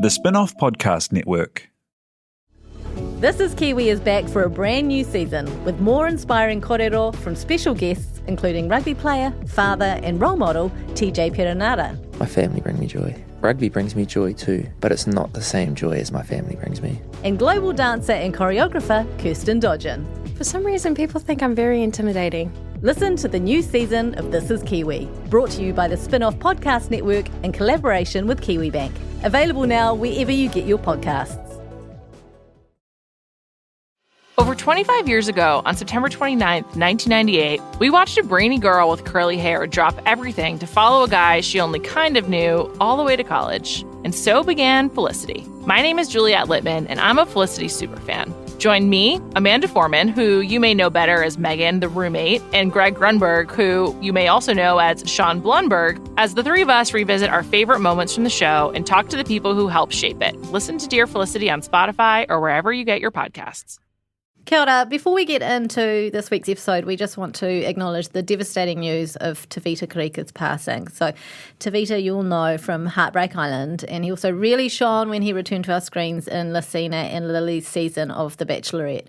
The Spin-off Podcast Network. This is Kiwi is back for a brand new season with more inspiring kōrero from special guests including rugby player, father and role model TJ Perenara. My family bring me joy. Rugby brings me joy too, but it's not the same joy as my family brings me. And global dancer and choreographer Kirsten Dodgen. For some reason, people think I'm very intimidating. Listen to the new season of This is Kiwi, brought to you by the Spin-off Podcast Network in collaboration with KiwiBank. Available now wherever you get your podcasts. Over 25 years ago, on September 29th, 1998, we watched a brainy girl with curly hair drop everything to follow a guy she only kind of knew all the way to college. And so began Felicity. My name is Juliette Littman, and I'm a Felicity superfan. Join me, Amanda Foreman, who you may know better as Megan, the roommate, and Greg Grunberg, who you may also know as Sean Blunberg, as the three of us revisit our favorite moments from the show and talk to the people who helped shape it. Listen to Dear Felicity on Spotify or wherever you get your podcasts. Kia ora. Before we get into this week's episode, we just want to acknowledge the devastating news of Tavita Karika's passing. So Tavita, you'll know from Heartbreak Island, and he also really shone when he returned to our screens in Lucina and Lily's season of The Bachelorette.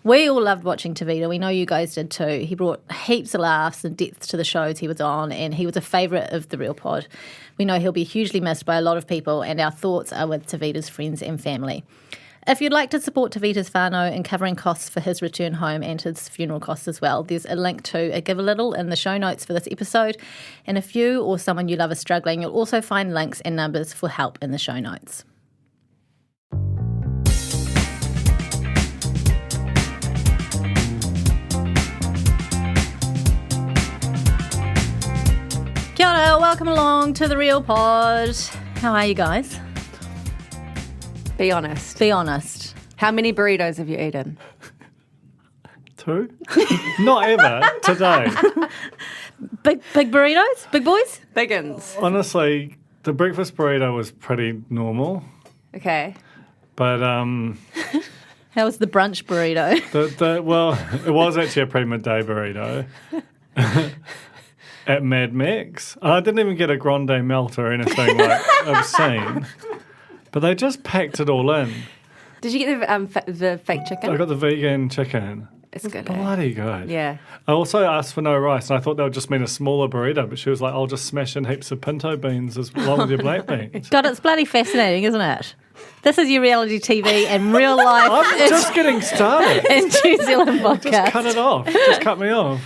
We all loved watching Tavita. We know you guys did too. He brought heaps of laughs and depth to the shows he was on, and he was a favourite of the Real Pod. We know he'll be hugely missed by a lot of people, and our thoughts are with Tavita's friends and family. If you'd like to support Tavita's whānau in covering costs for his return home and his funeral costs as well, there's a link to a Give a Little in the show notes for this episode. And if you or someone you love is struggling, you'll also find links and numbers for help in the show notes. Kia ora, welcome along to the Real Pod. How are you guys? Be honest. Be honest. How many burritos have you eaten? 2? Not ever. Today. Big burritos? Big boys? Biggins. Honestly, the breakfast burrito was pretty normal. Okay. But How was the brunch burrito? well, it was actually a pretty midday burrito at Mad Max. And I didn't even get a grande melt or anything like obscene. But they just packed it all in. Did you get the fake chicken? I got the vegan chicken. It's good. Bloody good. Yeah. I also asked for no rice, and I thought that would just mean a smaller burrito, but she was like, I'll just smash in heaps of pinto beans as long as your black beans. God, it's bloody fascinating, isn't it? This is your reality TV and real life. I'm just getting started. In New Zealand podcast. Just cut it off. Just cut me off.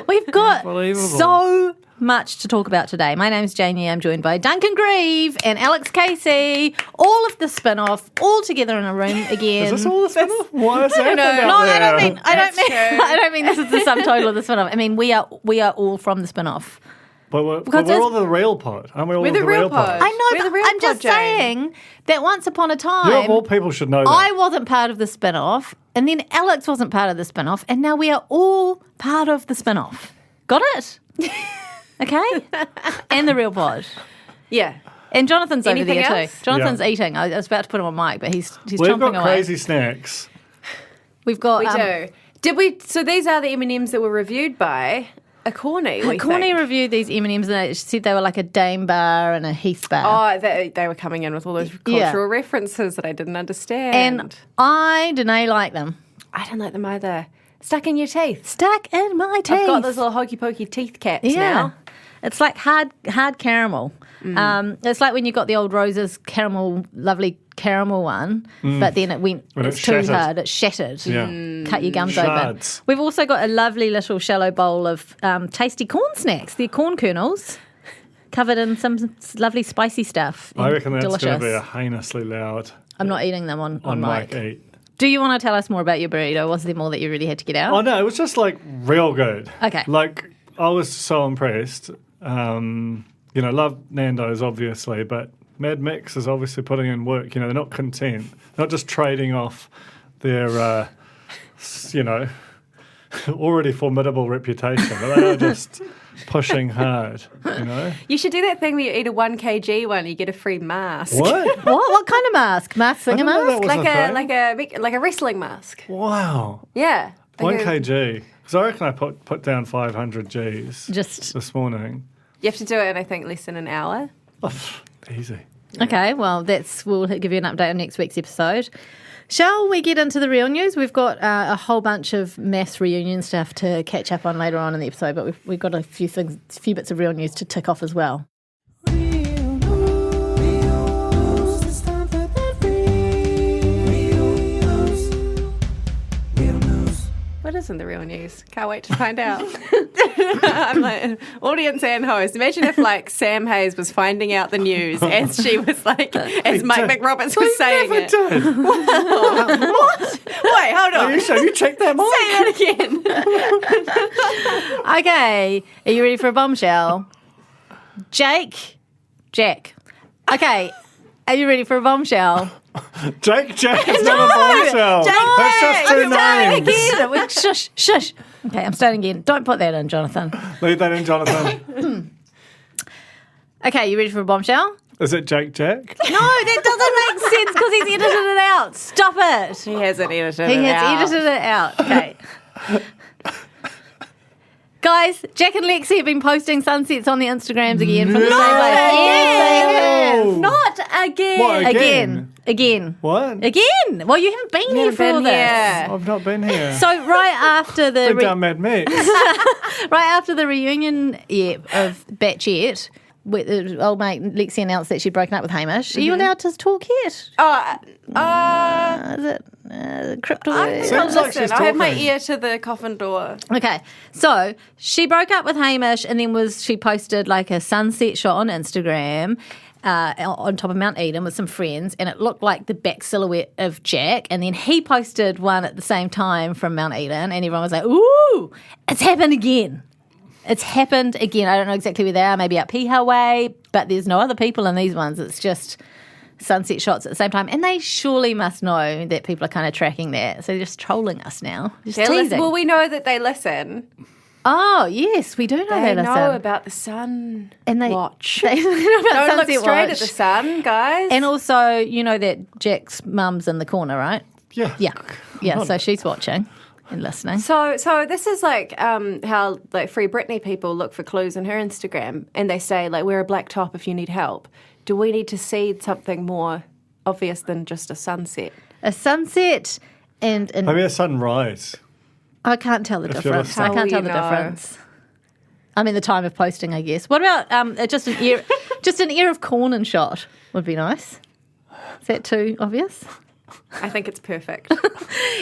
We've got Unbelievable. so much to talk about today. My name's Janie. I'm joined by Duncan Grieve and Alex Casey. All of the spin-off, all together in a room again. Is this all the spin-off? What is happening No, out there? I don't mean this is the subtitle of the spin-off. I mean we are all from the spin-off. But we're all the real pod. Aren't we all We're the real pod. I know, We're the but real I'm just pod, Jane. saying that once upon a time, You of all people should know that. I wasn't part of the spin-off, and then Alex wasn't part of the spin-off, and now we are all part of the spin-off. Got it? Okay? And the real pod. Yeah. And Jonathan's Anything over there else? too. Jonathan's Yeah. eating. I was about to put him on mic, but he's We've chomping got away. crazy snacks. We've got We do. Did we? So these are the M&Ms that were reviewed by a Corny. Corny reviewed these M&Ms and they said they were like a Dame bar and a Heath bar. Oh, they were coming in with all those Yeah. cultural references that I didn't understand. And I didn't like them. I didn't like them either. Stuck in your teeth. Stuck in my teeth. I've got those little hokey pokey teeth caps Yeah. now. It's like hard caramel. It's like when you got the old Roses caramel, lovely caramel one, but then it went When it's it too shattered. hard. It shattered. Yeah. Cut your gums Shards. open. We've also got a lovely little shallow bowl of tasty corn snacks. They're corn kernels covered in some lovely spicy stuff. I reckon that's delicious. going to be a heinously loud I'm not eating them on mic. mic eat. Do you want to tell us more about your burrito? Was there more that you really had to get out? Oh, no, it was just like real good. Okay. Like, I was so impressed. Love Nando's, obviously, but Mad Max is obviously putting in work. They're not content. They're not just trading off their, already formidable reputation, but they are just pushing hard, You should do that thing where you eat a 1 kg one, you get a free mask. What? What kind of mask? Mask singer didn't know mask? that was a thing. Like a wrestling mask. Wow. Yeah. 1 kg. Because I reckon I put down 500 Gs Just this morning. You have to do it in, I think, less than an hour. Oh, easy. Okay, well, we'll give you an update on next week's episode. Shall we get into the real news? We've got a whole bunch of maths reunion stuff to catch up on later on in the episode, but we've got a few bits of real news to tick off as well. What isn't the real news? Can't wait to find out. I'm like, audience and host. Imagine if like Sam Hayes was finding out the news as she was like, as Mike McRoberts was saying it. Did. What? Wait, hold on. Are you sure you checked that, Mike? Say that again. Okay, are you ready for a bombshell? Jack. Okay, are you ready for a bombshell? Jack is not a bombshell. That's just two names. Again. Shush. Okay, I'm starting again. Don't put that in, Jonathan. Leave that in, Jonathan. Okay, you ready for a bombshell? Is it Jack? No, that doesn't make sense because he's edited it out. Stop it. He hasn't edited He it has out. edited it out. Okay. Guys, Jack and Lexi have been posting sunsets on the Instagrams again from the same place. Yes, they have. Not again. What, Again. What? Again. Well, you haven't been here for all this. I've not been here. So right after the Been down Mad Max. right after the reunion of Batchet, old mate Lexi announced that she'd broken up with Hamish. Are you allowed to talk yet? Is it crypto? Seems like she's I have my talking. ear to the coffin door. Okay, so she broke up with Hamish, and then she posted like a sunset shot on Instagram on top of Mount Eden with some friends, and it looked like the back silhouette of Jack. And then he posted one at the same time from Mount Eden, and everyone was like, "Ooh, it's happened again." It's happened again. I don't know exactly where they are, maybe up Piha Way, but there's no other people in these ones. It's just sunset shots at the same time. And they surely must know that people are kind of tracking that. So they're just trolling us now. Just teasing. Well, we know that they listen. Oh, yes, we do know They listen. know about the sun. And they watch. They know about Don't look sunset straight watch. at the sun, guys. And also, you know that Jack's mum's in the corner, right? Yeah. Yeah, so she's watching and listening. So this is like how like Free Britney people look for clues in her Instagram, and they say like, wear a black top if you need help. Do we need to see something more obvious than just a sunset? A sunset and Maybe a sunrise. I can't tell the If you're difference. listening. I can't How tell will the you know? difference. I mean, the time of posting, I guess. What about just an ear, just an ear of corn and shot would be nice. Is that too obvious? I think it's perfect.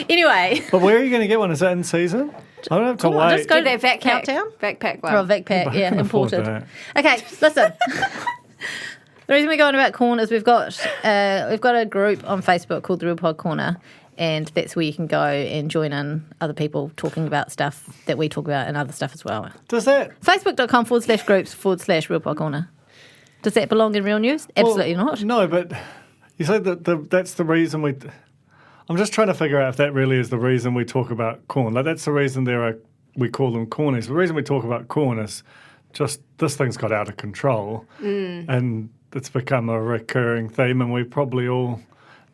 Anyway, But where are you going to get one? Is that in season? I don't have to Come on, wait. just go Get that backpack. Countdown? Backpack one. or a backpack, yeah, can afford imported. that. Okay, listen. The reason we're going about corn is we've got a group on Facebook called the RuPaul Corner, and that's where you can go and join in other people talking about stuff that we talk about and other stuff as well. Does that? Facebook.com/groups/RuPaul Corner. Does that belong in real news? Absolutely Well, not. No, but you say that that's the reason we. I'm just trying to figure out if that really is the reason we talk about corn. Like that's the reason we call them cornies. The reason we talk about corn is just this thing's got out of control, and it's become a recurring theme, and we probably all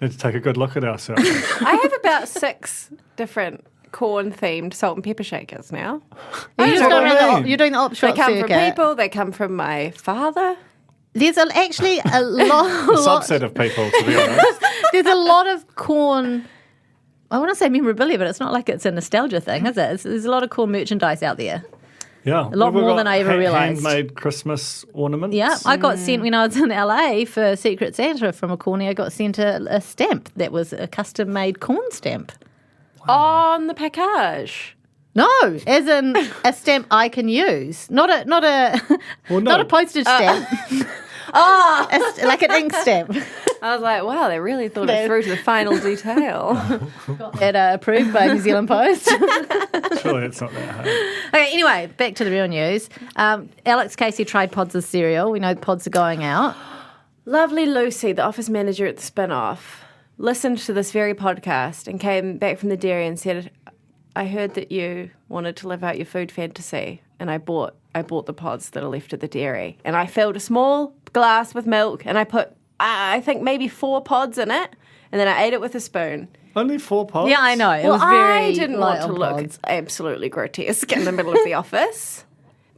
need to take a good look at ourselves. I have about 6 different corn-themed salt and pepper shakers now. Are you just what going I around mean. you're doing the op They shot come from circuit. people. They come from my father. There's actually a a lot. subset of people, to be honest. There's a lot of corn. I want to say memorabilia, but it's not like it's a nostalgia thing, is it? There's a lot of corn merchandise out there. Yeah, A lot we've more got than I ever realised. Handmade Christmas ornaments. Yeah, I got sent when I was in LA for Secret Santa from a corny. I got sent a stamp that was a custom-made corn stamp. On the package. No, as in a stamp I can use, not a Well, no. not a postage stamp. Like an ink stamp. I was like, wow, they really thought it through to the final detail. That approved by New Zealand Post. Surely it's not that hard. Okay, anyway, back to the real news. Alex Casey tried Pods' cereal. We know Pods are going out. Lovely Lucy, the office manager at the spin-off, listened to this very podcast and came back from the dairy and said, I heard that you wanted to live out your food fantasy, and I bought the pods that are left at the dairy. And I filled a small glass with milk, and I put, I think, maybe 4 pods in it, and then I ate it with a spoon. Only 4 pods? Yeah, I know. It Well, was very I didn't light want to on look pods. absolutely grotesque in the middle of the office.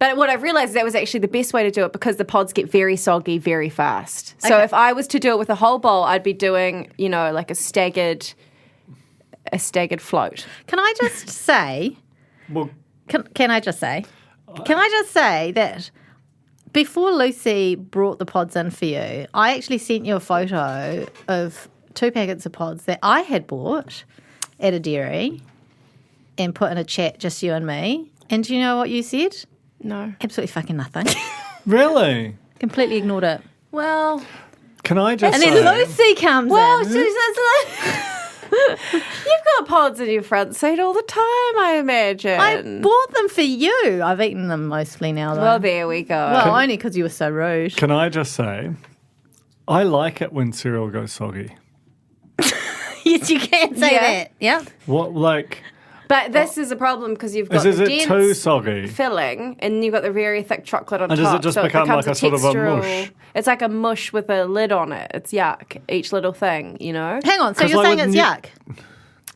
But what I've realised is that was actually the best way to do it because the pods get very soggy very fast. So if I was to do it with a whole bowl, I'd be doing, like a staggered float. Can I just say? Well, Can I just say? Can I just say that before Lucy brought the pods in for you, I actually sent you a photo of 2 packets of pods that I had bought at a dairy and put in a chat, just you and me. And do you know what you said? No. Absolutely fucking nothing. really? Completely ignored it. Well, Can I just And say... then Lucy comes in. you've got pods in your front seat all the time, I imagine. I bought them for you. I've eaten them mostly now, though. Well, there we go. Well, only because you were so rude. Can I just say, I like it when cereal goes soggy. Yes, you can say Yeah. that. Yeah. What, like... But this is a problem because you've got Is the it dense too soggy? filling and you've got the very thick chocolate on And top. does it just so become becomes like a sort of a textural- mush? It's like a mush with a lid on it. It's yuck, each little thing, Hang on. So 'Cause you're like saying with it's new- yuck?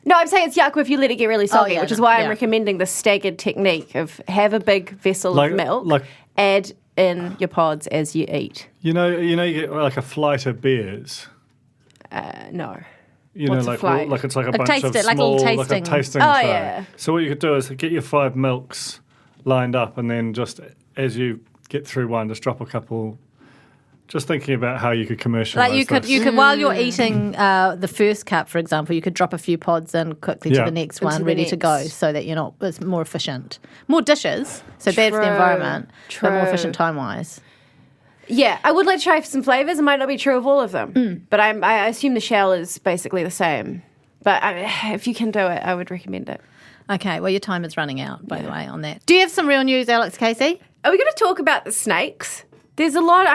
No, I'm saying it's yuck if you let it get really soggy, yeah, which is no, why yeah. I'm recommending the staggered technique of have a big vessel Like- of milk, like- add in your pods as you eat. You get like a flight of beers. No. You What's a flight? like it's like a A bunch taste of it, like a little small, tasting. like a tasting Oh, tray. yeah. So what you could do is get your 5 milks lined up, and then just as you get through one, just drop a couple. Just thinking about how you could commercialize. Like you could while you're eating the first cup, for example, you could drop a few pods in quickly to Yeah. the next Into one, the ready to go, next. so that it's more efficient. More dishes, so bad for the True. environment, but more True. efficient time wise. Yeah, I would like to try some flavours. It might not be true of all of them, but I assume the shell is basically the same. But if you can do it, I would recommend it. Okay, well your time is running out, by the way, on that. Do you have some real news, Alex Casey? Are we going to talk about the snakes? There's a lot.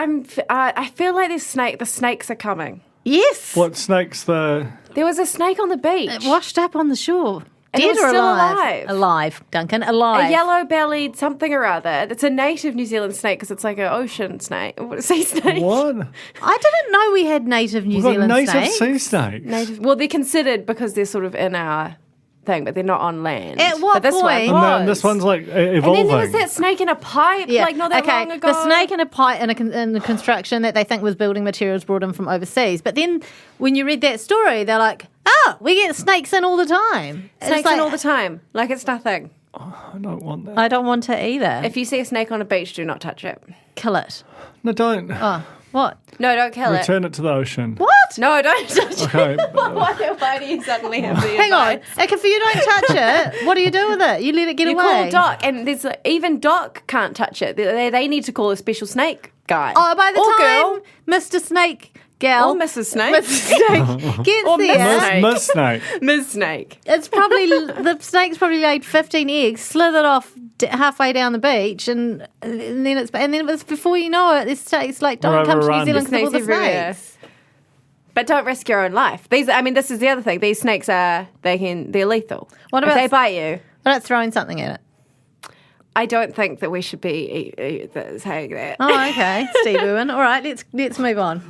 I feel like the snakes are coming. Yes. What snakes the? There was a snake on the beach. It washed up on the shore. And Dead it was or still alive? alive. Alive, Duncan. Alive. A yellow-bellied something or other. It's a native New Zealand snake because it's like an ocean snake, sea snake. What? I didn't know we had native New We've got Zealand native snakes. sea snakes. Native. Well, they're considered because they're sort of in our thing, but they're not on land. At what but this point? One And then was. this one's like And evolving. then there was that snake in a pipe, like not that long ago. The snake in a pipe in the construction that they think was building materials brought in from overseas. But then when you read that story, they're like, we get snakes in all the time. And Snakes it's like, in all the time, like it's nothing. I don't want that. I don't want to either. If you see a snake on a beach, do not touch it. Kill it. No, don't. What? No, don't kill it. Return it to the ocean. What? No, don't touch Okay. it. Why do you suddenly have the Hang on. advice? Like, if you don't touch it, what do you do with it? You let it get You away. call Doc, and there's even Doc can't touch it. They need to call a special snake guy. Oh, by the or time girl, Mr. Snake gal or Mrs. Snake, Mrs. Snake gets Or there, Miss Snake. Miss Snake. Ms. Snake. it's probably the snake's probably laid 15 eggs, slithered off halfway down the beach, and then it's before you know it, it's like don't come to New Overrun. Zealand because of all the Snakes everywhere. snakes. But don't risk your own life. This is the other thing. These snakes they're lethal. What if about they bite you? What about throwing something at it? I don't think that we should be saying that. Oh, okay, Steve Irwin. All right, let's move on.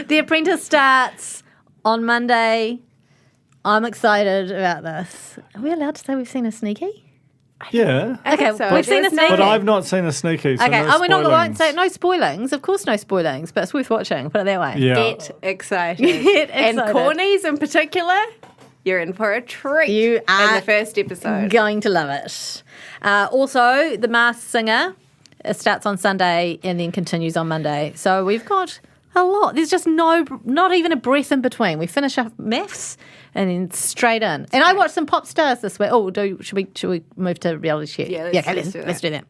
The Apprentice starts on Monday. I'm excited about this. Are we allowed to say we've seen a sneaky? Yeah. I think Okay, so. we've seen There's a no- snake. But I've not seen a sneaky. So Okay, no we're not won't say spoilings. no spoilings. Of course, no spoilings, but it's worth watching. Put it that way. Yeah. Get excited. Get And excited. cornies in particular, you're in for a treat. You are in the first episode. Going to love it. Also, The Masked Singer starts on Sunday and then continues on Monday. So we've got a lot. There's just not even a breath in between. We finish up maths and then straight in. And I watched some Popstars this week. Oh, should we move to reality check? Yeah, let's do that. Let's do that.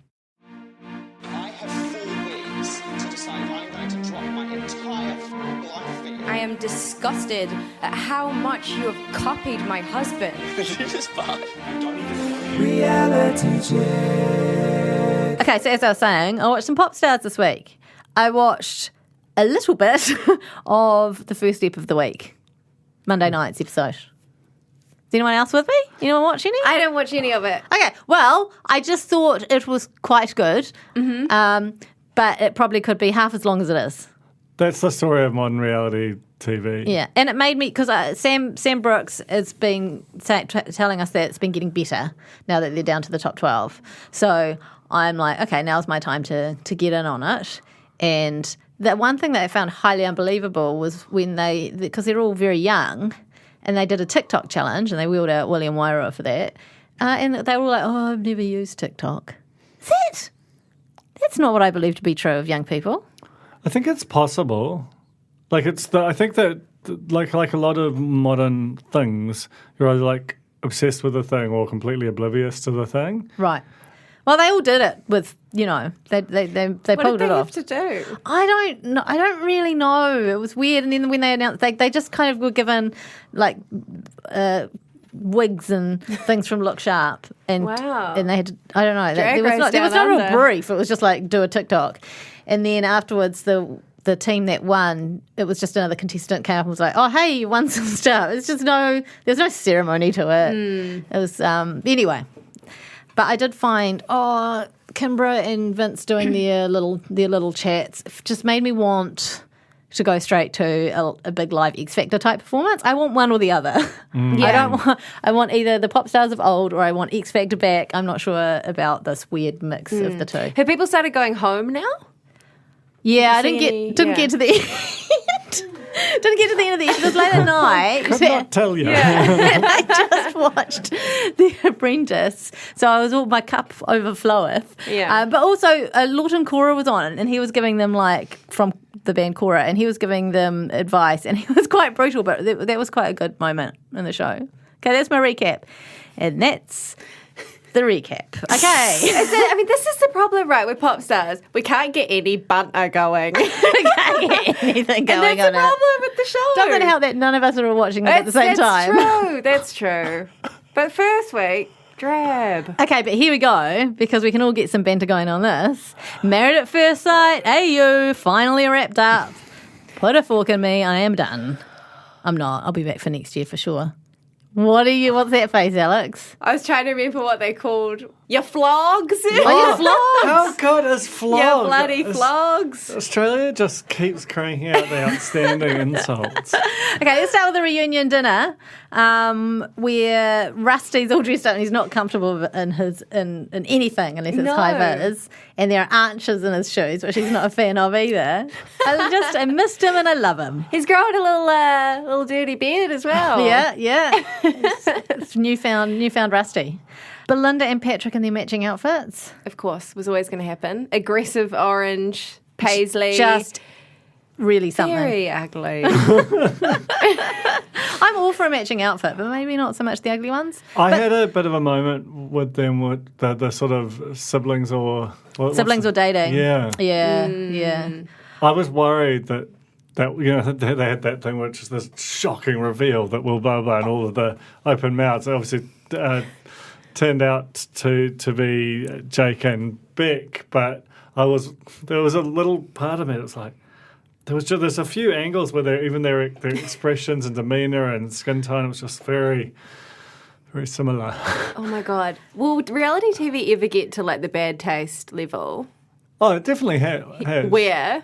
I have 4 weeks to decide I'm going to drop my entire life for you. I am disgusted at how much you have copied my husband. Okay, so as I was saying, I watched some Popstars this week. I watched a little bit of the first ep of the week, Monday night's episode. Is anyone else with me? Anyone watch any? I don't watch any of it. Okay, well, I just thought it was quite good, but it probably could be half as long as it is. That's the story of modern reality TV. Yeah, and it made me, because Sam Brooks has been telling us that it's been getting better now that they're down to the top 12. So I'm like, okay, now's my time to get in on it. And the one thing that I found highly unbelievable was when because they're all very young, and they did a TikTok challenge, and they wheeled out William Wairua for that. And they were all like, oh, I've never used TikTok. That's not what I believe to be true of young people. I think it's possible. Like I think that like a lot of modern things, you're either like obsessed with a thing or completely oblivious to the thing. Right. Well, they all did it with, they pulled What did they it off. have to do? I don't know. I don't really know. It was weird. And then when they announced, they just kind of were given like wigs and things from Look Sharp, and Wow. and they had to, I don't know. Drag There was Race no Down real Under. brief. It was just like do a TikTok, and then afterwards the team that won, it was just another contestant came up and was like, oh, hey, you won some stuff. It's just there's no ceremony to it. It was, anyway. But I did find, Kimbra and Vince doing their little chats just made me want to go straight to a big live X Factor type performance. I want one or the other. I want either the Popstars of old or I want X Factor back. I'm not sure about this weird mix of the two. Have people started going home now? Yeah, I see didn't get to the end. Didn't get to the end of the episode. It was late at night. Could not tell you. And I just watched The Apprentice, so I was all my cup overfloweth. Yeah. But also, Lawton Cora was on, and he was giving them from the band Cora, and he was giving them advice, and he was quite brutal, but that was quite a good moment in the show. Okay, that's my recap, and that's the recap. Okay. This is the problem, right, with Popstars. We can't get any banter going. We can't get anything going And that's on the problem with the show. Doesn't help that none of us are watching it at the same time. That's true. But first week, drab. Okay, but here we go, because we can all get some banter going on this. Married at First Sight, you finally wrapped up. Put a fork in me, I am done. I'm not. I'll be back for next year for sure. What's that face, Alex? I was trying to remember what they called your flogs. Oh, your flogs. How good is flog? Your bloody flogs. Australia just keeps cranking out the outstanding insults. Okay, let's start with the reunion dinner, where Rusty's all dressed up and he's not comfortable in anything unless it's high vis, and there are arches in his shoes, which he's not a fan of either. I missed him and I love him. He's growing a little dirty beard as well. Yeah. It's newfound Rusty. Belinda and Patrick in their matching outfits. Of course, was always going to happen. Aggressive orange paisley. Just really something. very ugly. I'm all for a matching outfit, but maybe not so much the ugly ones. I had a bit of a moment with them with the sort of siblings or dating. Yeah. Yeah. I was worried that they had that thing which is this shocking reveal that will blah blah and all of the open mouths. It obviously turned out to be Jake and Beck, but there was a little part of me that was like, there's a few angles where their expressions and demeanour and skin tone was just very, very similar. Oh my God. Will reality TV ever get to like the bad taste level? Oh, it definitely has. Where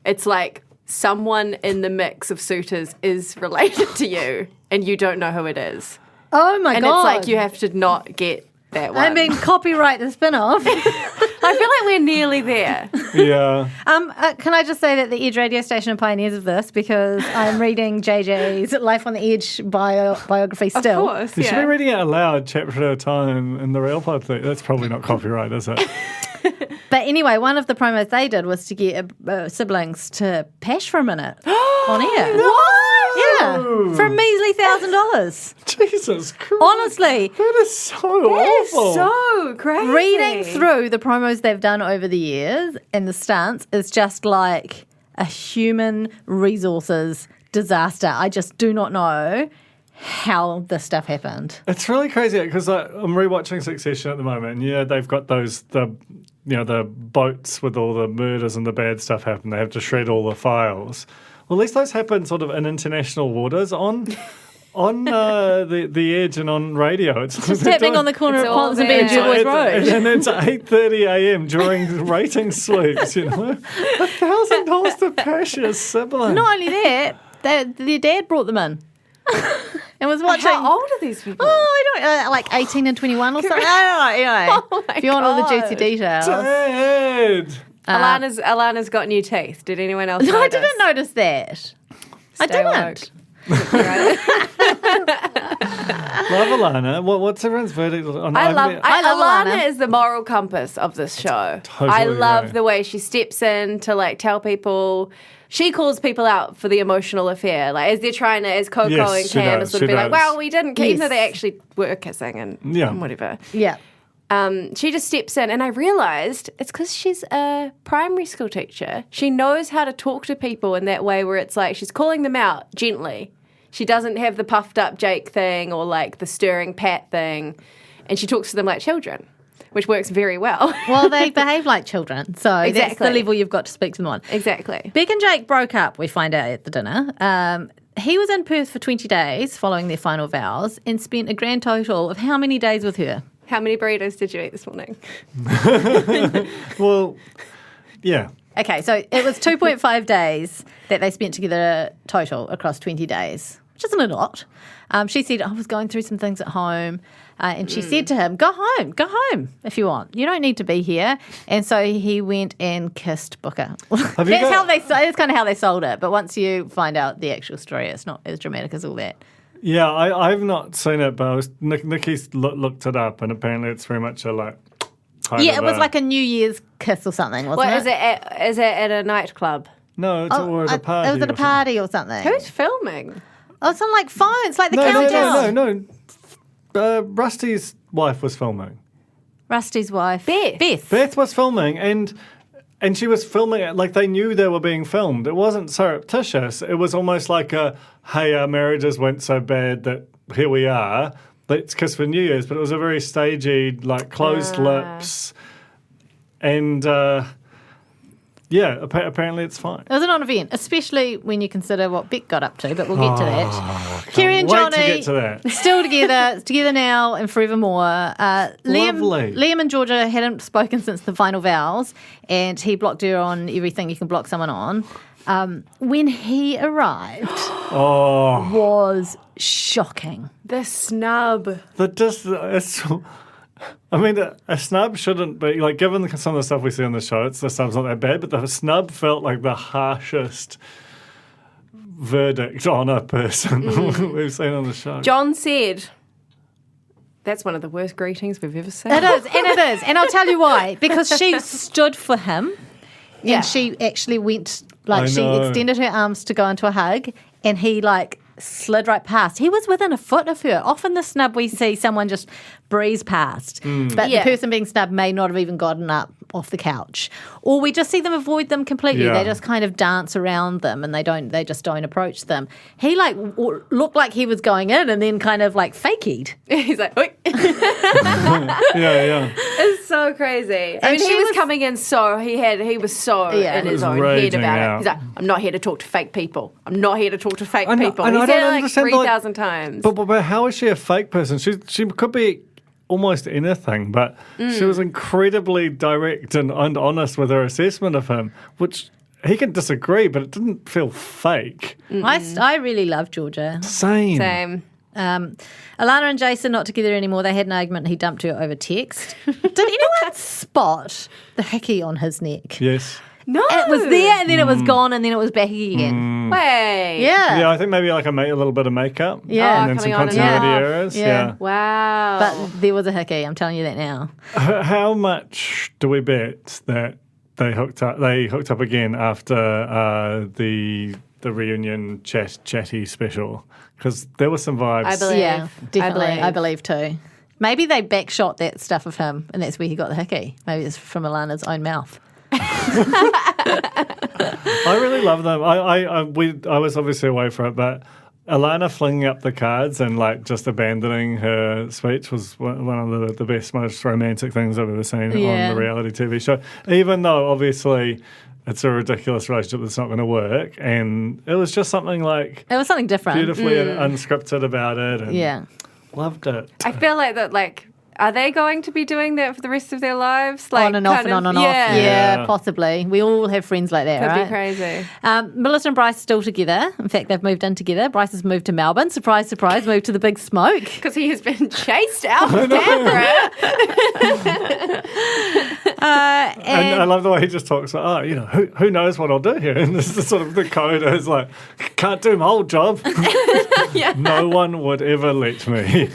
it's like someone in the mix of suitors is related to you and you don't know who it is. Oh my God. And it's like you have to not get that one. I mean, copyright the spin-off. I feel like we're nearly there. Yeah. Can I just say that the Edge radio station are pioneers of this, because I'm reading JJ's Life on the Edge biography still. Of course, You should be reading it aloud, chapter at a time, in the real pod thing. That's probably not copyright, is it? But anyway, one of the promos they did was to get siblings to pash for a minute on air. What? Yeah, for a measly $1,000. Jesus Christ. Honestly. That is so awful. So crazy. Reading through the promos they've done over the years and the stunts is just like a human resources disaster. I just do not know how this stuff happened. It's really crazy because I'm rewatching Succession at the moment, and they've got the boats with all the murders and the bad stuff happen. They have to shred all the files. Well, at least those happen sort of in international waters on the Edge and on radio. It's Just happening on the corner of Ponsonby and Dubois Road. And it's 8:30 a.m. during rating sweeps, $1,000 to pash your sibling. Not only that, their dad brought them in. and was watching. How old are these people? Oh, I don't like 18 and 21 or something. I don't know. Oh my if you want all the God. juicy details. Dad! Alana's got new teeth. Did anyone else No, I notice? didn't notice that. I Stay didn't. Love Alana. What's everyone's verdict on I love Alana. Alana is the moral compass of this show. Totally, I love yeah. the way she steps in to like tell people. She calls people out for the emotional affair, like as they're trying to, as Coco Yes, and she Cam does, sort she of be like, does. "Well, we didn't," even though Yes. they actually were kissing and whatever. Yeah. She just steps in, and I realised it's because she's a primary school teacher. She knows how to talk to people in that way where it's like she's calling them out gently. She doesn't have the puffed up Jake thing or like the stirring Pat thing, and she talks to them like children, which works very well. Well, they behave like children, so that's the Exactly. level you've got to speak to them on. Exactly. Beck and Jake broke up, we find out at the dinner. He was in Perth for 20 days following their final vows and spent a grand total of how many days with her? How many burritos did you eat this morning? Well, yeah. Okay, so it was 2.5 days that they spent together total across 20 days, which isn't a lot. She said, I was going through some things at home, and she said to him, go home if you want. You don't need to be here. And so he went and kissed Booker. That's kind of how they sold it. But once you find out the actual story, it's not as dramatic as all that. Yeah, I've not seen it, but Nikki's looked it up, and apparently it's very much a like. It was like a New Year's kiss or something, wasn't What it? is it at a nightclub? No, it's or at a party. It was at a party or something. Who's filming? Oh, it's on like phones, like the countdown. No. Rusty's wife was filming. Rusty's wife. Beth. Beth was filming, and she was filming it like they knew they were being filmed. It wasn't surreptitious. It was almost like hey, our marriages went so bad that here we are. Let's kiss for New Year's. But it was a very stagey, like closed lips. And apparently it's fine. It was a non-event, especially when you consider what Beck got up to, but we'll get to that. Kerry and wait Johnny, to get to that. still together now and forevermore. Lovely. Liam and Georgia hadn't spoken since the final vows, and he blocked her on everything you can block someone on. When he arrived, was shocking. The snub. A snub shouldn't be, like, given some of the stuff we see on the show, the snub's not that bad, but the snub felt like the harshest verdict on a person we've seen on the show. John said, that's one of the worst greetings we've ever seen. It is. And I'll tell you why. Because she stood for him, Yeah. and she actually went, I she know. extended her arms to go into a hug, and he, slid right past. He was within a foot of her. Often the snub we see someone just breeze past, but Yeah. the person being snubbed may not have even gotten up off the couch, or we just see them avoid them completely. Yeah. They just kind of dance around them, and they just don't approach them. He looked like he was going in, and then kind of fakied. He's like, "Oi." Yeah. It's so crazy. I And mean, she he was was- coming in he was so Yeah. in He his was own head raging about out. it. He's like, I'm not here to talk to fake people. I'm not here to talk to fake I know- people. and He I said don't it understand, 3,000 times. But how is she a fake person? She could be almost anything, but she was incredibly direct and honest with her assessment of him, which he can disagree, but it didn't feel fake. I really love Georgia. Same. Alana and Jason not together anymore. They had an argument and he dumped her over text. Did anyone spot the hickey on his neck? Yes. no. It was there and then it was gone and then it was back again. Way. Yeah. Yeah, I think maybe a little bit of makeup. Yeah. And then some coming on and continuity off. errors. Yeah. Yeah. Wow. But there was a hickey, I'm telling you that now. How much do we bet that they hooked up again after the reunion chatty special? Because there were some vibes. I believe. Yeah, definitely. I believe. believe too. Maybe they backshot that stuff of him and that's where he got the hickey. Maybe it's from Alana's own mouth. I really love them. I was obviously away for it, but Alana flinging up the cards and just abandoning her speech was one of the best, most romantic things I've ever seen Yeah. on the reality TV show. Even though obviously it's a ridiculous relationship that's not going to work, and it was just something It was something different. beautifully unscripted about it. And Yeah. loved it. I feel like that, Are they going to be doing that for the rest of their lives? Like on and off kind and on of- and off. yeah. Yeah, possibly. We all have friends like that, Could right? be crazy. Melissa and Bryce are still together. In fact, they've moved in together. Bryce has moved to Melbourne. Surprise, surprise, moved to the big smoke. Because he has been chased out of Canberra. And I love the way he just talks like, who knows what I'll do here? And this is sort of the code is like, can't do my whole job. No one would ever let me.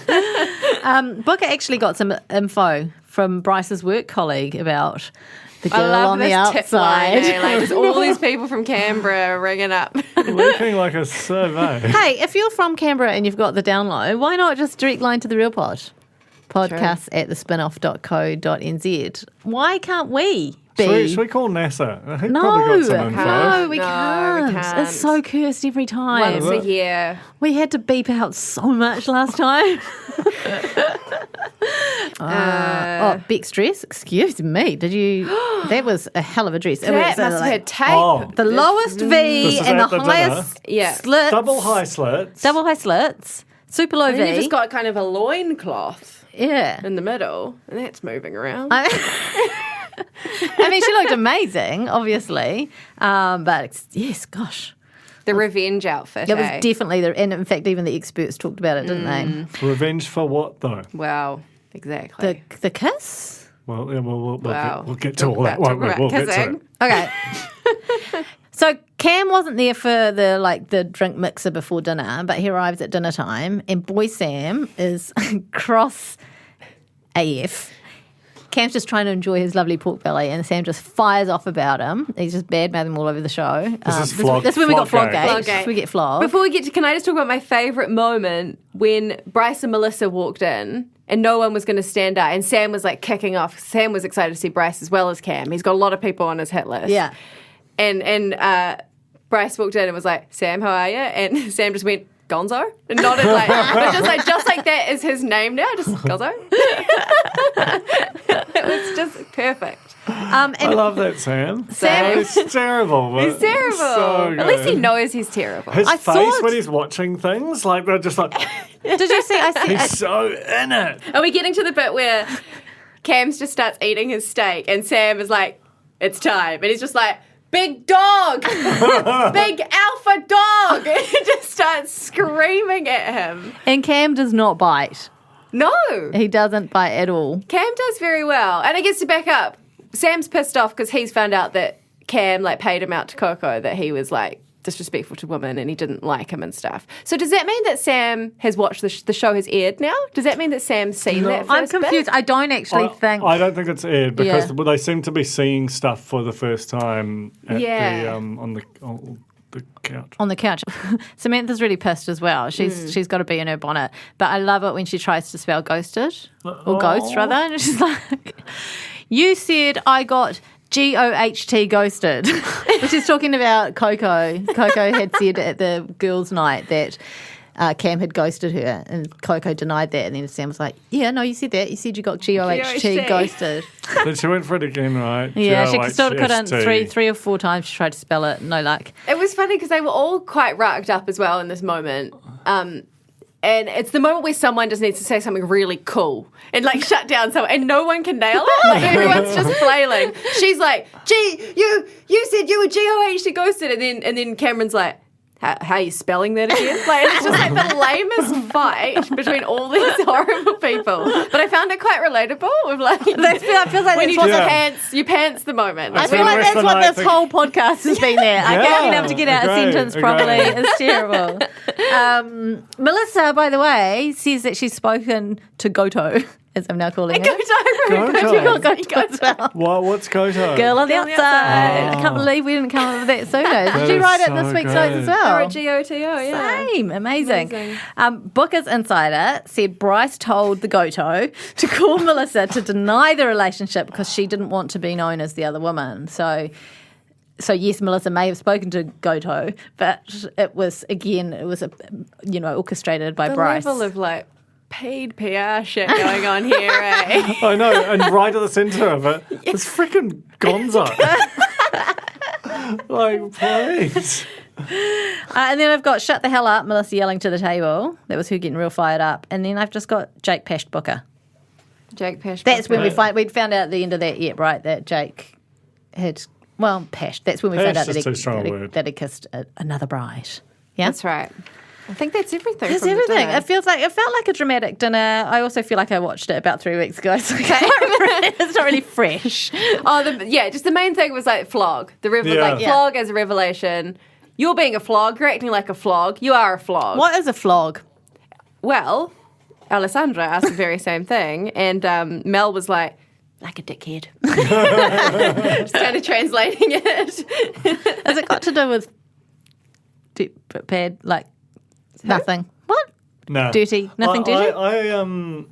Booker actually got some info from Bryce's work colleague about the girl I love on this the tip line. outside. Like, just all these people from Canberra ringing up. Leaping like a survey. Hey, if you're from Canberra and you've got the download, why not just direct line to the Real Pod? Podcast at thespinoff.co.nz. Why can't we be? Should we call NASA? I think No, probably got some info. no, we No, can't. we can't. It's so cursed every time. Once a year. We had to beep out so much last time. Beck's dress. Excuse me. Did you? That was a hell of a dress. That must have had tape. Oh, the lowest V This is and the at the highest Yeah. slits. double high slits. Double high slits. Super low And V. you've just got kind of a loincloth yeah. in the middle, and that's moving around. I mean, she looked amazing, obviously. But yes, gosh. The revenge outfit. It was eh? definitely and in fact, even the experts talked about it, didn't they? Revenge for what, though? Wow, exactly. The kiss? Well, yeah, we'll Wow. get to all that, won't we? Talk We'll about get to it. kissing. Okay. So Cam wasn't there for the drink mixer before dinner, but he arrives at dinner time, and boy Sam is cross AF. Cam's just trying to enjoy his lovely pork belly, and Sam just fires off about him. He's just bad-mouthing him all over the show. This is when we got Flog-gate. Flog-gate. We get flogged. Before we get to, can I just talk about my favourite moment when Bryce and Melissa walked in and no one was going to stand up, and Sam was like kicking off. Sam was excited to see Bryce as well as Cam. He's got a lot of people on his hit list. Yeah. And Bryce walked in and was like, Sam, how are you? And Sam just went, Gonzo? And nodded like, but just like that is his name now, just Gonzo. It was just perfect. And I love that, Sam. Sam- He's terrible. But He's terrible. So At least he good. knows he's terrible. His I face thought- when he's watching things, like they're just like, did you see? he's so in it. Are we getting to the bit where Cams just starts eating his steak and Sam is like, it's time. And he's just like, big dog, big alpha dog. And he just starts screaming at him. And Cam does not bite. No, He doesn't bite at all. Cam does very well. And I guess to back up, Sam's pissed off because he's found out that Cam like paid him out to Coco, that he was like disrespectful to women and he didn't like him and stuff. So does that mean that Sam has watched the show has aired now? Does that mean that Sam's seen that I'm first bit? confused. I don't actually think. I don't think it's aired because Yeah. they seem to be seeing stuff for the first time at Yeah. the on the couch. On the couch. Samantha's really pissed as well. She's got to be in her bonnet. But I love it when she tries to spell ghosted. Or ghost, rather. And she's like, you said I got GOHT ghosted. She's talking about Coco. Coco had said at the girls' night that Cam had ghosted her, and Coco denied that. And then Sam was like, yeah, no, you said that. You said you got GOHT ghosted. Then she went for it again, right? Yeah, she still couldn't. GOHT. Three or four times she tried to spell it. No luck. It was funny because they were all quite racked up as well in this moment. And it's the moment where someone just needs to say something really cool and like shut down someone, and no one can nail it. Like everyone's just flailing. She's like, "Gee, you said you were GOHT ghosted," and then Cameron's like, how are you spelling that again? Like, it's just like the lamest fight between all these horrible people. But I found it quite relatable. With like, That feels like when that's you what just you pants the moment. I It's feel been like worse that's than what I this think. whole podcast has been there. I can't get able to get out a Agreed, sentence properly. agreed. It's terrible. Melissa, by the way, says that she's spoken to Goto, as I'm now calling her. Goto. Goto as well. What's Goto? Girl on the Girl on the outside. outside. I can't believe we didn't come up with that sooner. Did That you is write it so this week's good. notes as well? Or a GOTO, yeah. Same. Amazing. Amazing. Booker's insider said Bryce told the Goto to call Melissa to deny the relationship because she didn't want to be known as the other woman. So yes, Melissa may have spoken to Goto, but it was orchestrated by The Bryce. level of like paid PR shit going on here, eh? I know, and right at the centre of it, it's freaking Gonzo. Like, please. And then I've got shut the hell up, Melissa yelling to the table. That was her getting real fired up. And then I've just got Jake Pashed Booker. Jake Pash. That's when Right. we'd found out at the end of that yep, right, that Jake had, well, Pash. That's when we found Pash out is too strong a word. that he kissed another bride. Yeah? That's right. I think that's everything. That's from the everything. dinner. It felt like a dramatic dinner. I also feel like I watched it about 3 weeks ago, so I can't remember. It's not really fresh. Just the main thing was like flog. Yeah. Flog as a revelation. You're being a flog. You're acting like a flog. You are a flog. What is a flog? Well, Alessandra asked the very same thing, and Mel was like a dickhead. Just kind of translating it. Has it got to do with bad, like nothing? What? No. Dirty? Nothing dirty? I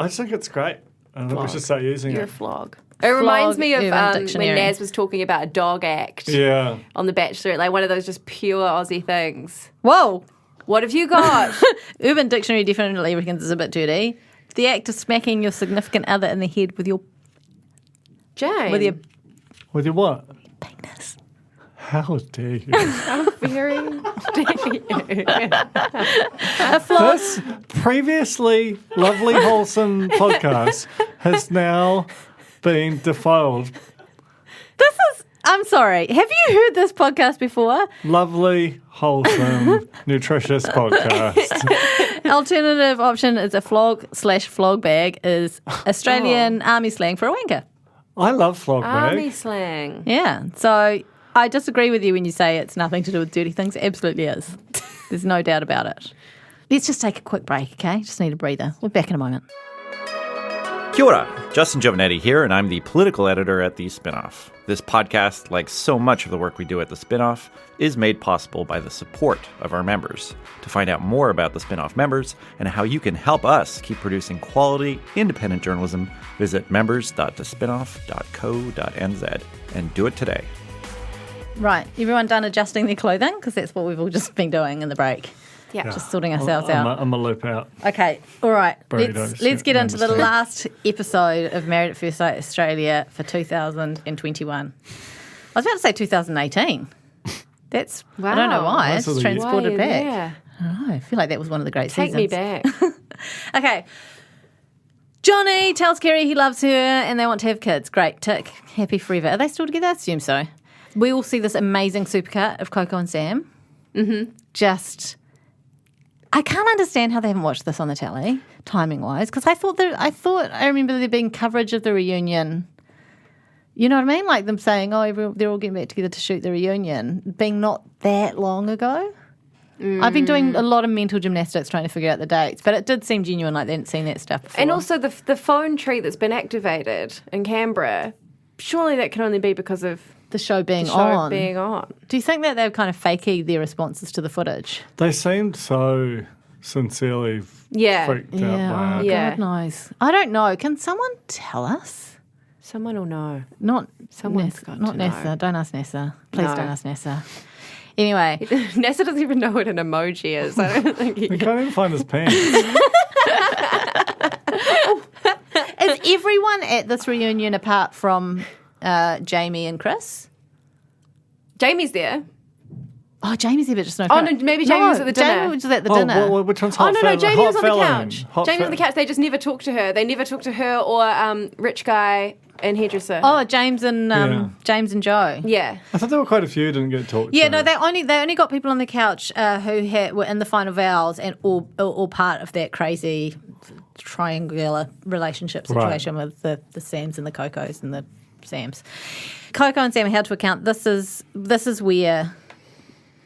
just think it's great. I think we should start using You're a it. flog. It reminds me of Urban when Dictionary. Naz was talking about a dog act Yeah. on The Bachelor, like one of those just pure Aussie things. Whoa. What have you got? Urban Dictionary definitely reckons it's a bit dirty. The act of smacking your significant other in the head with your Jane. with your With your what? penis. How dare you? very A flog. This previously lovely, wholesome podcast has now been defiled. This is. I'm sorry. Have you heard this podcast before? Lovely, wholesome, nutritious podcast. Alternative option is a flog/flog bag is Australian army slang for a wanker. I love flog army bag. slang. Yeah. So I disagree with you when you say it's nothing to do with dirty things. It absolutely is. There's no doubt about it. Let's just take a quick break, okay? Just need a breather. We're back in a moment. Kia ora, Justin Giovanetti here, and I'm the political editor at The Spinoff. This podcast, like so much of the work we do at The Spinoff, is made possible by the support of our members. To find out more about The Spinoff members and how you can help us keep producing quality, independent journalism, visit members.thespinoff.co.nz and do it today. Right. Everyone done adjusting their clothing? Because that's what we've all just been doing in the break. Yeah. Just sorting ourselves out. I'm a loop out. Okay, all right. Burritos, Let's get into the understand. last episode of Married at First Sight Australia for 2021. I was about to say 2018. That's I don't know Wow. why. That's It's the- transported Why are you back. there? I don't know. I feel like that was one of the great Take seasons. me back. Okay. Johnny tells Kerry he loves her and they want to have kids. Great, tick. Happy forever. Are they still together? I assume so. We all see this amazing supercut of Coco and Sam. Mm-hmm. I can't understand how they haven't watched this on the telly, timing-wise, because I remember there being coverage of the reunion. You know what I mean? Like them saying, they're all getting back together to shoot the reunion, being not that long ago. I've been doing a lot of mental gymnastics trying to figure out the dates, but it did seem genuine, like they hadn't seen that stuff before. And also the phone tree that's been activated in Canberra, surely that can only be because of the show being the show on. being on. Do you think that they were kind of fakey their responses to the footage? They seemed so sincerely Yeah. freaked out by Yeah, it. Yeah. God knows. I don't know. Can someone tell us? Someone will know. Not Someone's Nessa, got not to Nessa. know. Don't ask Nessa. Please No. don't ask Nessa. Anyway, Nessa doesn't even know what an emoji is. I don't think He he can't even find his pants. is everyone at this reunion apart from Jamie and Chris? Jamie's there. Oh, Jamie's there, but just no. Oh, no, maybe Jamie was at the dinner. Jamie was at the dinner. Which one's Oh, hot? no, Jamie was on the Fallon? couch. Hot Jamie was on the Fallon. couch. They just never talked to her. They never talked to her or Rich Guy and Hairdresser. Oh, James and James and Joe. Yeah. I thought there were quite a few who didn't get talked Yeah, to. no, they only got people on the couch who were in the final vows and all part of that crazy triangular relationship situation with the Sams and the Cocos and the Sams. Coco and Sam held to account. This is where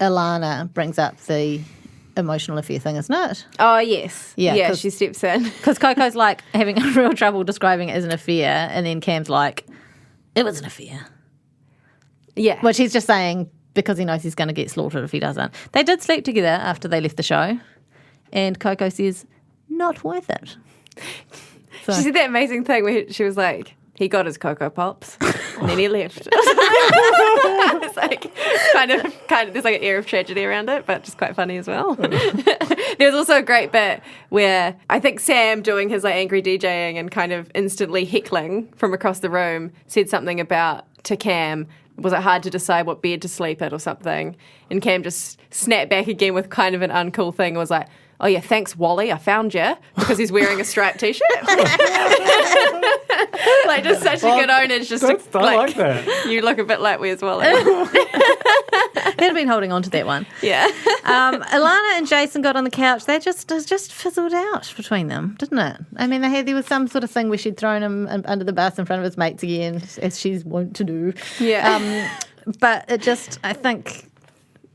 Ilana brings up the emotional affair thing, isn't it? Oh, yes. Yeah, Yeah, 'cause- she steps in. Because Coco's like having real trouble describing it as an affair, and then Cam's like, it was an affair. Yeah. Which he's just saying because he knows he's going to get slaughtered if he doesn't. They did sleep together after they left the show, and Coco says, not worth it. So, She said that amazing thing where she was like, he got his Cocoa Pops and then he left. It's like kind of there's like an air of tragedy around it, but just quite funny as well. There's also a great bit where I think Sam, doing his like angry DJing and kind of instantly heckling from across the room, said something about to Cam, was it hard to decide what bed to sleep at or something? And Cam just snapped back again with kind of an uncool thing and was like, oh yeah, thanks Wally, I found you, because he's wearing a striped t-shirt. Like just such a good ownage. Just I like that. You look a bit like Where's Wally. They'd have been holding on to that one. Yeah. Alana and Jason got on the couch. They just fizzled out between them, didn't it? I mean, there was some sort of thing where she'd thrown him under the bus in front of his mates again, as she's wont to do. Yeah. But it just, I think,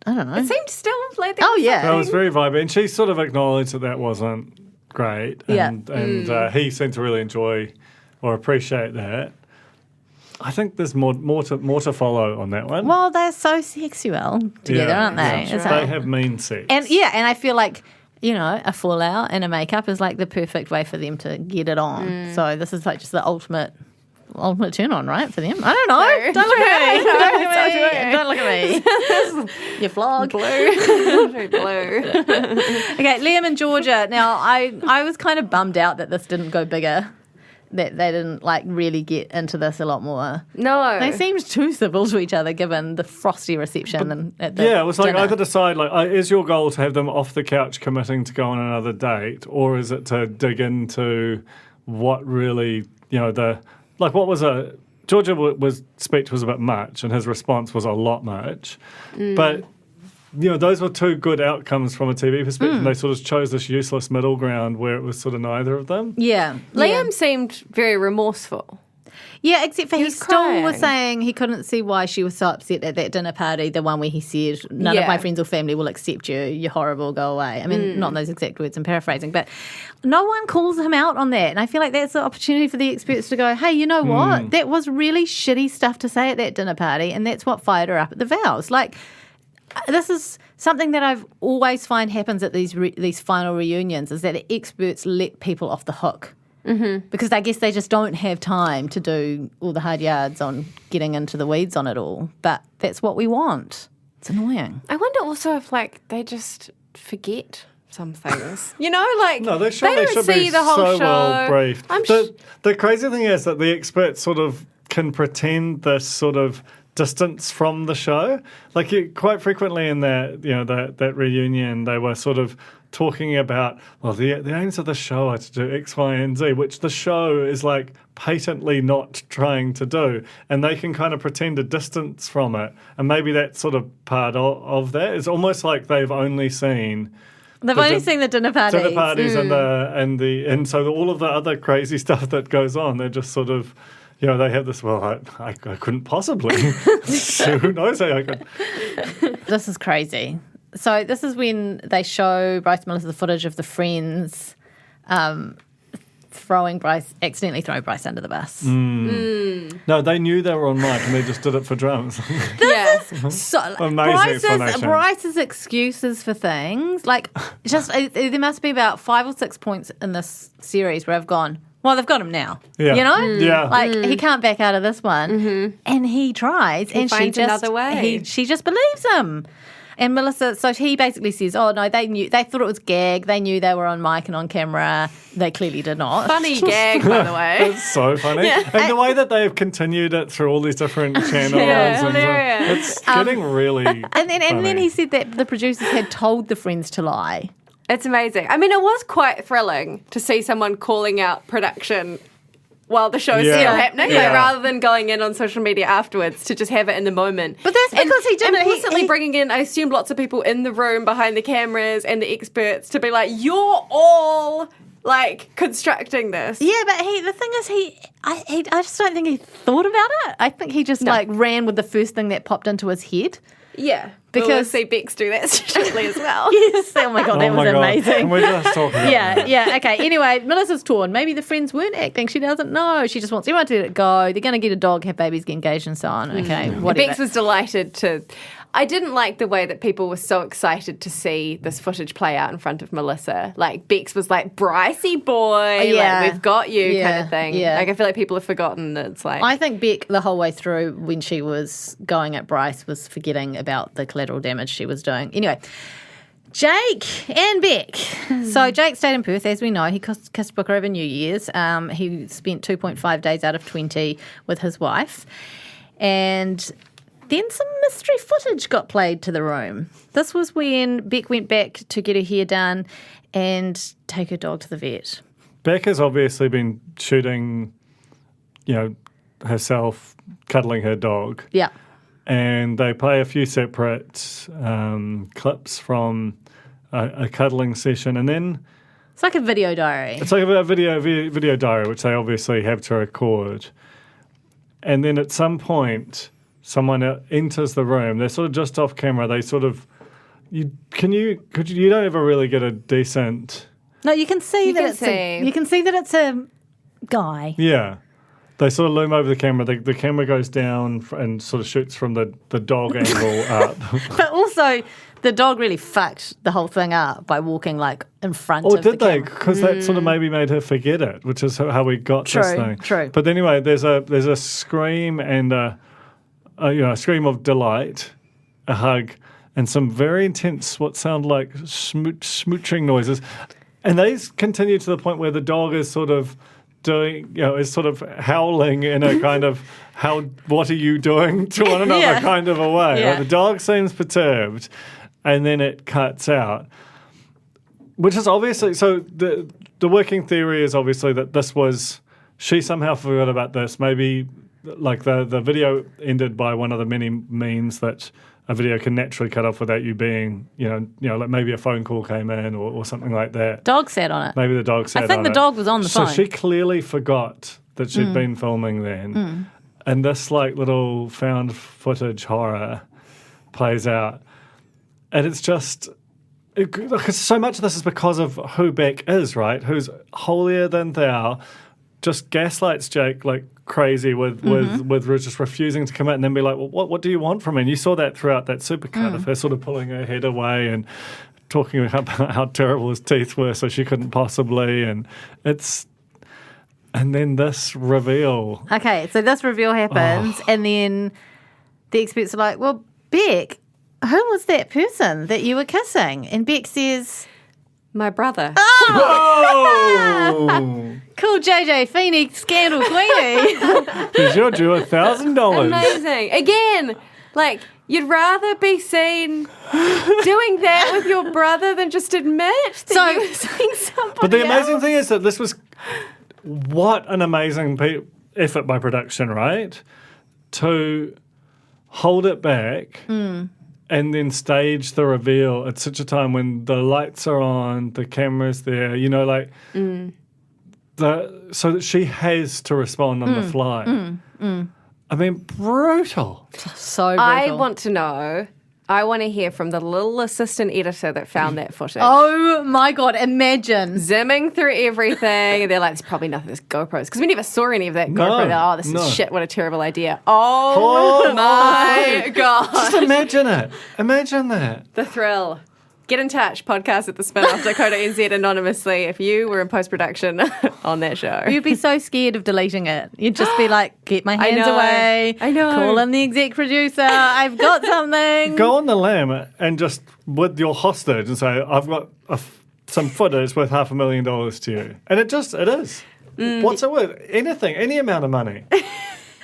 I don't know. It seemed still like that. Oh, yeah. That was very vibey, and she sort of acknowledged that wasn't great, and he seemed to really enjoy or appreciate that. I think there's more to follow on that one. Well, they're so sexual together, aren't they? Yeah. They have mean sex. And I feel like, a fallout and a makeup is like the perfect way for them to get it on. So this is like just the ultimate turn on, right, for them? I don't know. Don't look at me. Don't look at me. Your flog. Blue. Very blue. Okay, Liam and Georgia. Now, I was kind of bummed out that this didn't go bigger, that they didn't really get into this a lot more. No. They seemed too civil to each other given the frosty reception at the it was like dinner. either decide, is your goal to have them off the couch committing to go on another date, or is it to dig into what really, what was Georgia's speech was a bit much and his response was a lot much. But, those were two good outcomes from a TV perspective. They sort of chose this useless middle ground where it was sort of neither of them. Yeah. Liam seemed very remorseful. Yeah, except for he still crying. was saying he couldn't see why she was so upset at that dinner party, the one where he said, none of my friends or family will accept you, you're horrible, go away. I mean, not in those exact words, I'm paraphrasing, but no one calls him out on that. And I feel like that's the opportunity for the experts to go, hey, you know what? That was really shitty stuff to say at that dinner party, and that's what fired her up at the vows. This is something that I've always find happens at these final reunions, is that the experts let people off the hook. Mm-hmm. Because I guess they just don't have time to do all the hard yards on getting into the weeds on it all. But that's what we want. It's annoying. I wonder also if they just forget some things. No, they should see be the whole so show. well briefed. The crazy thing is that the experts sort of can pretend this sort of distance from the show. Quite frequently in that reunion, they were sort of talking about, the aims of the show are to do X, Y, and Z, which the show is patently not trying to do. And they can kind of pretend a distance from it. And maybe that's sort of part of that. It's almost like they've only seen... They've only seen the dinner parties. Dinner parties and so all of the other crazy stuff that goes on, they're just sort of... they have this, I couldn't possibly. Who knows how I could. This is crazy. So this is when they show Bryce Melissa the footage of the friends accidentally throwing Bryce under the bus. No, they knew they were on mic and they just did it for drums. So amazing explanation. Bryce's excuses for things, there must be about 5 or 6 points in this series where I've gone, well, they've got him now. Yeah. Yeah. He can't back out of this one. And he tries. He finds another way. She just believes him. And Melissa, so he basically says, oh, no, they thought it was gag. They knew they were on mic and on camera. They clearly did not. Funny gag, by the way. It's so funny. Yeah. And the way that they've continued it through all these different channels. It's getting really And then he said that the producers had told the friends to lie. It's amazing. I mean, it was quite thrilling to see someone calling out production while the show's still happening, rather than going in on social media afterwards, to just have it in the moment. But that's because he didn't. Implicitly bringing in, I assume, lots of people in the room behind the cameras and the experts to be like, you're all constructing this. Yeah, but the thing is, I just don't think he thought about it. I think he just ran with the first thing that popped into his head. Yeah. Because we'll see Bex do that shortly as well. Yes. Oh my God, that was amazing. Can we just talk about that? Yeah. Okay. Anyway, Melissa's torn. Maybe the friends weren't acting. She doesn't know. She just wants everyone to let it go. They're going to get a dog, have babies, get engaged, and so on. Okay. Whatever. Bex was delighted to. I didn't like the way that people were so excited to see this footage play out in front of Melissa. Bex was like, Brycey boy, we've got you kind of thing. Yeah. I feel like people have forgotten that it's I think Beck, the whole way through, when she was going at Bryce, was forgetting about the collateral damage she was doing. Anyway, Jake and Beck. So Jake stayed in Perth, as we know. He kissed Booker over New Year's. He spent 2.5 days out of 20 with his wife. And Then some mystery footage got played to the room. This was when Beck went back to get her hair done and take her dog to the vet. Beck has obviously been shooting, herself cuddling her dog. Yeah. And they play a few separate clips from a cuddling session, and then It's like a video diary. it's like a video diary, which they obviously have to record. And then at some point, someone enters the room. They're sort of just off camera. They sort of you don't ever really get a decent. No, you can see You that can it's see. you can see that it's a guy. Yeah. They sort of loom over the camera. The camera goes down and sort of shoots from the dog angle up. But also, the dog really fucked the whole thing up by walking like in front of the Or did they? camera. Because that sort of maybe made her forget it, which is how we got this thing. True. But anyway, there's a scream and a scream of delight, a hug, and some very intense what sound like smooching noises. And these continue to the point where the dog is sort of is sort of howling in a kind of what are you doing to one another Yeah. kind of a way. Yeah. Like the dog seems perturbed, and then it cuts out. Which is obviously, so the working theory is obviously that this was, she somehow forgot about this. Maybe like the video ended by one of the many means that a video can naturally cut off without you being, like maybe a phone call came in or something like that. Dog sat on it. Maybe the dog sat on it. I think the dog was on the phone. So she clearly forgot that she'd been filming then. And this like little found footage horror plays out. And it's just, because so much of this is because of who Beck is, right? Who's holier than thou, just gaslights Jake like crazy with just refusing to come out and then be like, well, what do you want from me? And you saw that throughout that supercut of her sort of pulling her head away and talking about how terrible his teeth were so she couldn't possibly. And then this reveal. Okay, so this reveal happens, and then the experts are like, well, Beck, who was that person that you were kissing? And Beck says, My brother. Oh! cool JJ Feeney, scandal queenie. Because you're due $1,000. Amazing. Again, like, you'd rather be seen doing that with your brother than just admit that you were seeing somebody But the amazing else. thing is that this was, what an amazing effort by production, right? To hold it back and then stage the reveal at such a time when the lights are on, the camera's there, so that she has to respond on the fly. I mean, brutal. So brutal. I want to hear from the little assistant editor that found that footage. Oh my God, imagine. Zimming through everything. And they're like, there's probably nothing, there's GoPros. Because we never saw any of that GoPro. No, This no. is shit, what a terrible idea. Oh my God. Just imagine it. Imagine that. The thrill. Get in touch, podcast@thespinoff.co.nz anonymously if you were in post-production on that show. You'd be so scared of deleting it. You'd just be like, get my hands know. away. I know. Call in the exec producer. I've got something. Go on the lam and just, with your hostage, and say, I've got some footage worth $500,000 to you. And it is. What's it worth? Anything, any amount of money.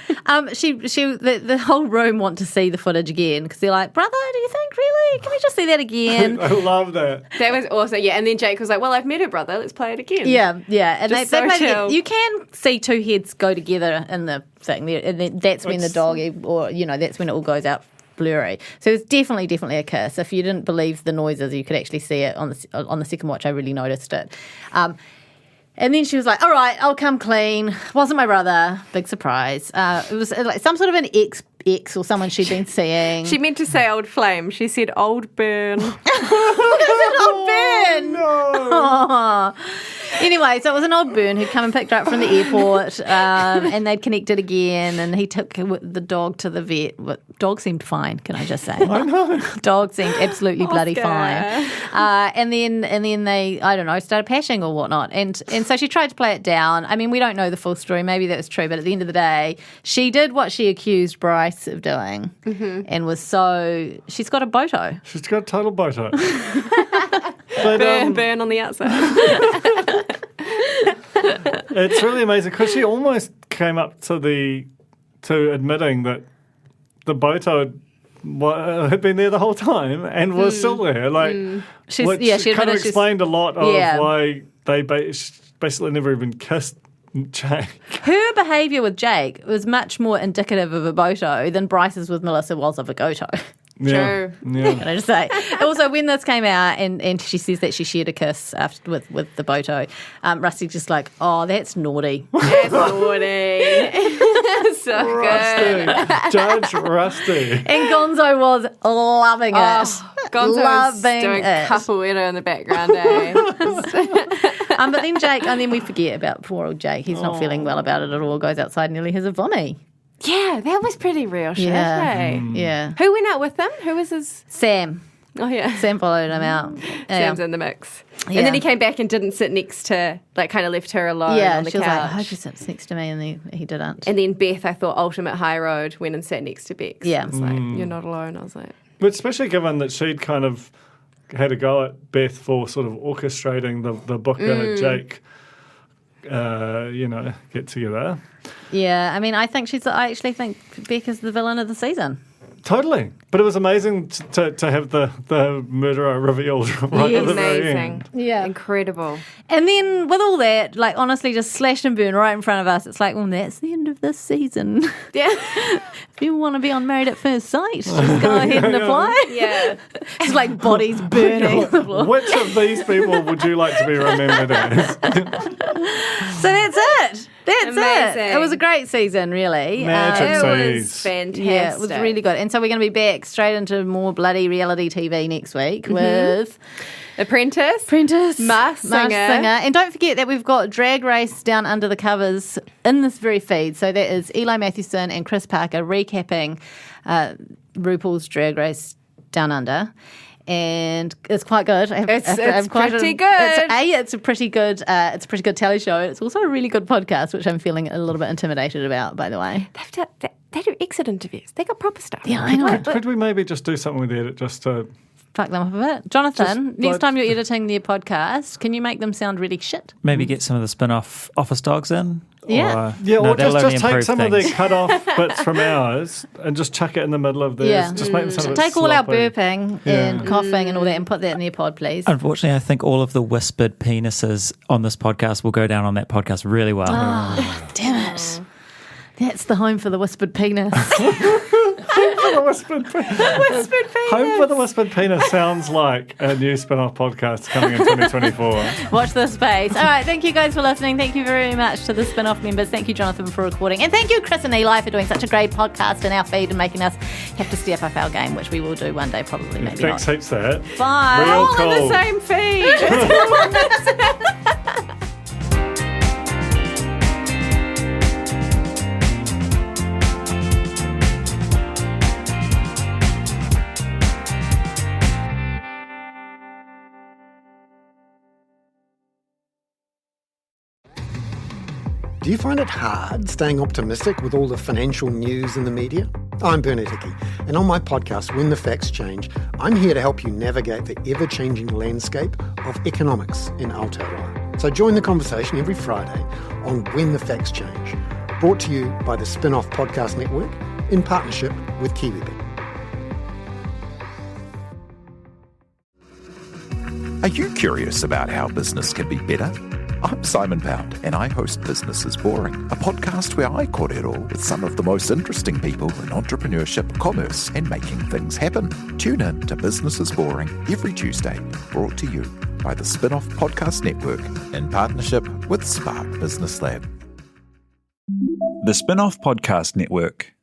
The whole room want to see the footage again because they're like, brother, do you think really? Can we just see that again? I love that. That was awesome. Yeah, and then Jake was like, well, I've met her brother. Let's play it again. Yeah. And Just they so played it. chill. You can see two heads go together in the thing, and then that's when the dog, or that's when it all goes out blurry. So it's definitely a kiss. If you didn't believe the noises, you could actually see it on the second watch. I really noticed it. And then she was like, all right, I'll come clean. Wasn't my brother. Big surprise. It was like some sort of an ex or someone she'd been seeing. She meant to say old flame. She said old burn. It was an old burn. No. Anyway, so it was an old burn who'd come and picked her up from the airport, and they'd connected again, and he took the dog to the vet. Dog seemed fine, can I just say? I know. Dog seemed absolutely bloody Oscar. fine. And then they, I don't know, started pashing or whatnot. And so she tried to play it down. I mean, we don't know the full story. Maybe that was true, but at the end of the day, she did what she accused Bryce of doing, and was she's got a boto. She's got a total boto. But, Burn on the outside. it's really amazing because she almost came up to admitting that the Boto had been there the whole time and was still there. Which kind of explained a lot of why they basically never even kissed Jake. Her behaviour with Jake was much more indicative of a Boto than Bryce's with Melissa was of a Goto. Yeah. True. Yeah. Can I just say? Also, when this came out and she says that she shared a kiss after with the Boto, Rusty's just like, oh, that's naughty. That's naughty. So good. Judge Rusty. And Gonzo was loving it. Gonzo was doing it. capoeira in the background, eh? But then Jake, and then we forget about poor old Jake. He's not feeling well about it at all. Goes outside and nearly has a vommy. Yeah, that was pretty real shit, eh? Yeah. Who went out with him? Who was his... Sam. Oh, yeah. Sam followed him out. Sam's in the mix. Yeah. And then he came back and didn't sit next to, kind of left her alone on the she was couch. like, I hope he sits next to me, and he didn't. And then Beth, I thought, ultimate high road, went and sat next to Bex. Yeah. I was like, you're not alone. I was like... But especially given that she'd kind of had a go at Beth for sort of orchestrating the Booker Jake, get together. Yeah, I mean, I actually think Beck is the villain of the season. Totally. But it was amazing to have the murderer revealed right at the very end. Yeah. Incredible. And then with all that, honestly, just slashed and burned right in front of us. It's like, well, that's the end of this season. Yeah. If you want to be on Married at First Sight, just go ahead and apply. Yeah. It's like bodies burning on the floor. Which of these people would you like to be remembered as? So that's it. That's Amazing. it. It was a great season, really. Magic It seas. was fantastic. Yeah, it was really good. And so we're going to be back straight into more bloody reality TV next week with Apprentice. Masked Singer. And don't forget that we've got Drag Race Down Under the Covers in this very feed. So that is Eli Mathewson and Chris Parker recapping RuPaul's Drag Race Down Under. And it's quite good. It's pretty good. It's a pretty good. It's a pretty good telly show. It's also a really good podcast, which I'm feeling a little bit intimidated about. By the way, They do exit interviews. They got proper stuff. yeah, I know. Could we maybe just do something with the edit just to... Fuck them up a bit. Jonathan, Just, next time you're editing their podcast, can you make them sound really shit? Maybe get some of the spin-off Office Dogs in. Yeah. Or that'll just only take improve some things. of the cut-off bits from ours and just chuck it in the middle of theirs. Yeah. Just make them sound a bit Take all our sloppy. burping and coughing and all that and put that in their pod, please. Unfortunately, I think all of the whispered penises on this podcast will go down on that podcast really well. Damn it. That's the home for the whispered penis. Whispered penis. Home for the Whispered Penis sounds like a new spin-off podcast coming in 2024. Watch this space. All right, thank you guys for listening. Thank you very much to the spin-off members. Thank you, Jonathan, for recording. And thank you, Chris and Eli, for doing such a great podcast in our feed and making us have to step up our game, which we will do one day, probably, maybe Thanks not. heaps that. Bye. Real All cool. in the same feed. Do you find it hard staying optimistic with all the financial news in the media? I'm Bernard Hickey, and on my podcast, When the Facts Change, I'm here to help you navigate the ever-changing landscape of economics in Aotearoa. So join the conversation every Friday on When the Facts Change, brought to you by the Spin-Off Podcast Network in partnership with KiwiBet. Are you curious about how business can be better? I'm Simon Pound, and I host Business is Boring, a podcast where I kōrero with some of the most interesting people in entrepreneurship, commerce, and making things happen. Tune in to Business is Boring every Tuesday, brought to you by the Spin-Off Podcast Network in partnership with Spark Business Lab. The Spin-Off Podcast Network.